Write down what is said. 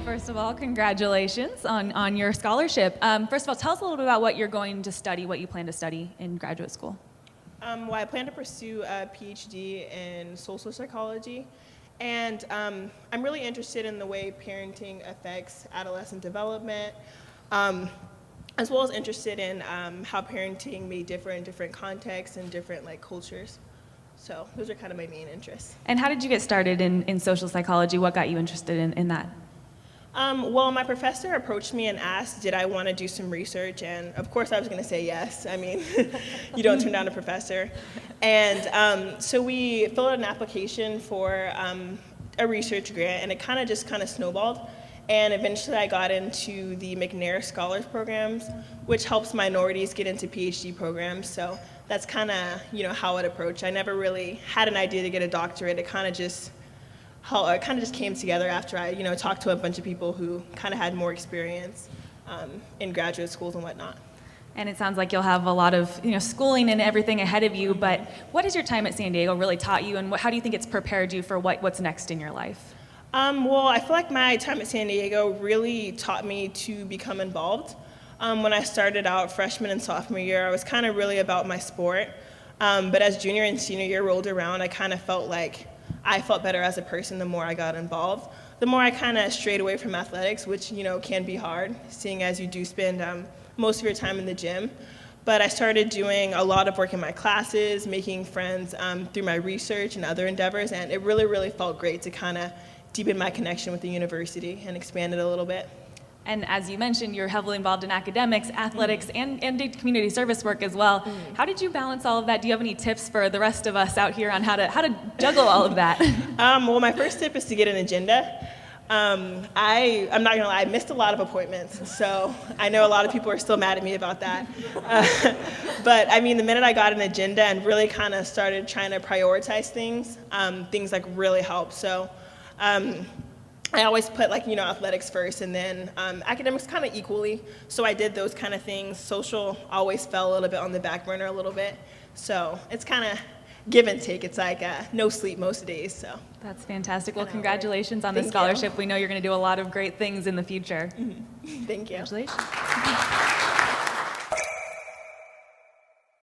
Well, first of all, congratulations on your scholarship. First of all, tell us a little bit about what you're going to study, what you plan to study in graduate school. Well, I plan to pursue a PhD in social psychology, and I'm really interested in the way parenting affects adolescent development, as well as interested in how parenting may differ in different contexts and different cultures. So those are kind of my main interests. And how did you get started in social psychology? What got you interested in that? Well, my professor approached me and asked, did I want to do some research? And of course I was going to say yes. I mean, you don't turn down a professor. And so we filled out an application for a research grant, and it kind of snowballed. And eventually I got into the McNair Scholars Programs, which helps minorities get into PhD programs. So that's kind of, how it approached. I never really had an idea to get a doctorate. It kind of just came together after I, talked to a bunch of people who kind of had more experience in graduate schools and whatnot. And it sounds like you'll have a lot of, schooling and everything ahead of you, but what has your time at San Diego really taught you, and how do you think it's prepared you for what's next in your life? Well, I feel like my time at San Diego really taught me to become involved. When I started out freshman and sophomore year, I was kind of really about my sport. But as junior and senior year rolled around, I kind of felt like I felt better as a person the more I got involved. The more I kind of strayed away from athletics, which, can be hard, seeing as you do spend most of your time in the gym. But I started doing a lot of work in my classes, making friends through my research and other endeavors, and it really, really felt great to kind of deepen my connection with the university and expand it a little bit. And as you mentioned, you're heavily involved in academics, athletics, and did community service work as well. How did you balance all of that? Do you have any tips for the rest of us out here on how to juggle all of that? Well, my first tip is to get an agenda. I'm not gonna lie, I missed a lot of appointments, so I know a lot of people are still mad at me about that. But I mean, the minute I got an agenda and really kind of started trying to prioritize things, things really helped. So I always put athletics first, and then academics kind of equally. So I did those kind of things. Social always fell a little bit on the back burner a little bit. So it's kind of give and take. It's no sleep most days. So that's fantastic. Well, congratulations on the scholarship. We know you're going to do a lot of great things in the future. Thank you. Congratulations.